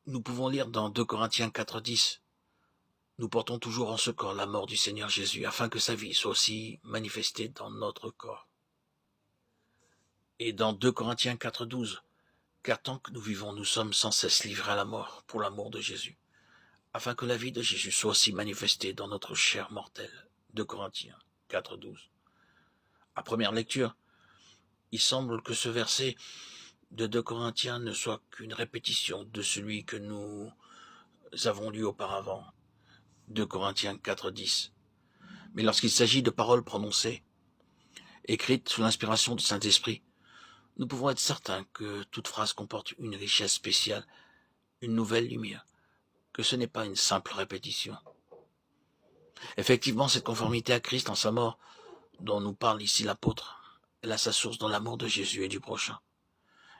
Nous pouvons lire dans 2 Corinthiens 4:10, « Nous portons toujours en ce corps la mort du Seigneur Jésus, afin que sa vie soit aussi manifestée dans notre corps. » Et dans 2 Corinthiens 4:12, « Car tant que nous vivons, nous sommes sans cesse livrés à la mort pour l'amour de Jésus, afin que la vie de Jésus soit aussi manifestée dans notre chair mortelle. » 2 Corinthiens 4:12. À première lecture, il semble que ce verset de 2 Corinthiens ne soit qu'une répétition de celui que nous avons lu auparavant, 2 Corinthiens 4:10. Mais lorsqu'il s'agit de paroles prononcées, écrites sous l'inspiration du Saint-Esprit, nous pouvons être certains que toute phrase comporte une richesse spéciale, une nouvelle lumière, que ce n'est pas une simple répétition. Effectivement, cette conformité à Christ en sa mort, dont nous parle ici l'apôtre, elle a sa source dans l'amour de Jésus et du prochain.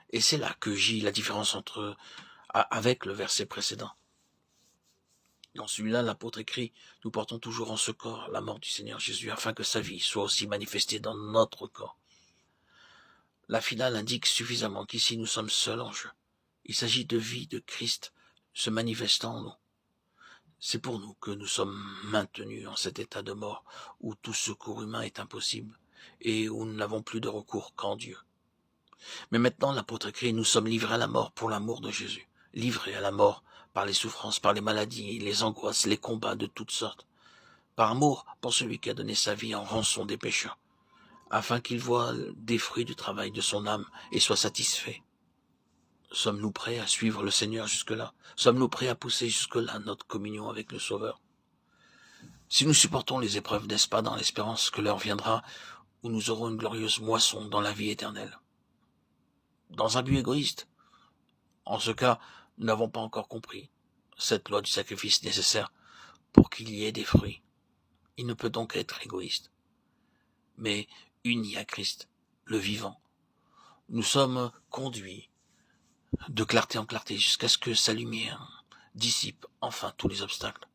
Et c'est là que gît la différence avec le verset précédent. Dans celui-là, l'apôtre écrit, « Nous portons toujours en ce corps la mort du Seigneur Jésus, afin que sa vie soit aussi manifestée dans notre corps. » La finale indique suffisamment qu'ici nous sommes seuls en jeu. Il s'agit de vie de Christ se manifestant en nous. C'est pour nous que nous sommes maintenus en cet état de mort où tout secours humain est impossible et où nous n'avons plus de recours qu'en Dieu. Mais maintenant, l'apôtre écrit, nous sommes livrés à la mort pour l'amour de Jésus, livrés à la mort par les souffrances, par les maladies, les angoisses, les combats de toutes sortes, par amour pour celui qui a donné sa vie en rançon des pécheurs, afin qu'il voie des fruits du travail de son âme et soit satisfait. Sommes-nous prêts à suivre le Seigneur jusque-là? Sommes-nous prêts à pousser jusque-là notre communion avec le Sauveur? Si nous supportons les épreuves, n'est-ce pas dans l'espérance que l'heure viendra où nous aurons une glorieuse moisson dans la vie éternelle? Dans un but égoïste? En ce cas, nous n'avons pas encore compris cette loi du sacrifice nécessaire pour qu'il y ait des fruits. Il ne peut donc être égoïste. Mais unis à Christ, le vivant, nous sommes conduits de clarté en clarté jusqu'à ce que sa lumière dissipe enfin tous les obstacles.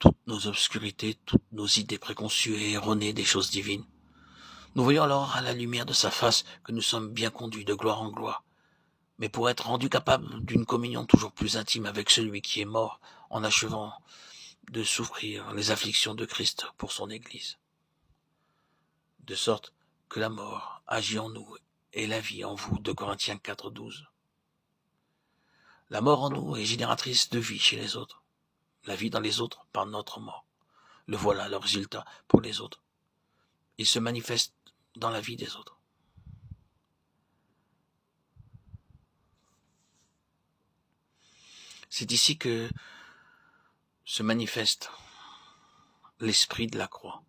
Toutes nos obscurités, toutes nos idées préconçues et erronées des choses divines. Nous voyons alors à la lumière de sa face que nous sommes bien conduits de gloire en gloire, mais pour être rendus capables d'une communion toujours plus intime avec celui qui est mort en achevant de souffrir les afflictions de Christ pour son Église. De sorte que la mort agit en nous et la vie en vous, 2 Corinthiens 4:12. La mort en nous est génératrice de vie chez les autres. La vie dans les autres par notre mort. Le voilà le résultat pour les autres. Il se manifeste dans la vie des autres. C'est ici que se manifeste l'esprit de la croix.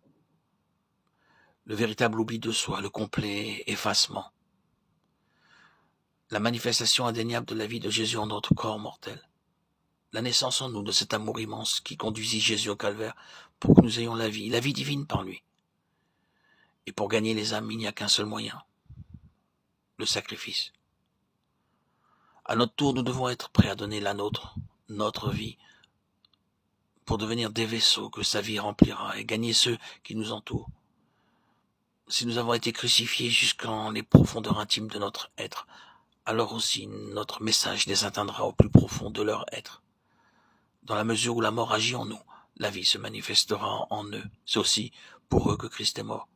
Le véritable oubli de soi, le complet effacement. La manifestation indéniable de la vie de Jésus en notre corps mortel. La naissance en nous de cet amour immense qui conduisit Jésus au calvaire pour que nous ayons la vie divine par lui. Et pour gagner les âmes, il n'y a qu'un seul moyen, le sacrifice. À notre tour, nous devons être prêts à donner la nôtre, notre vie, pour devenir des vaisseaux que sa vie remplira et gagner ceux qui nous entourent. Si nous avons été crucifiés jusqu'en les profondeurs intimes de notre être, alors aussi notre message les atteindra au plus profond de leur être. Dans la mesure où la mort agit en nous, la vie se manifestera en eux. C'est aussi pour eux que Christ est mort.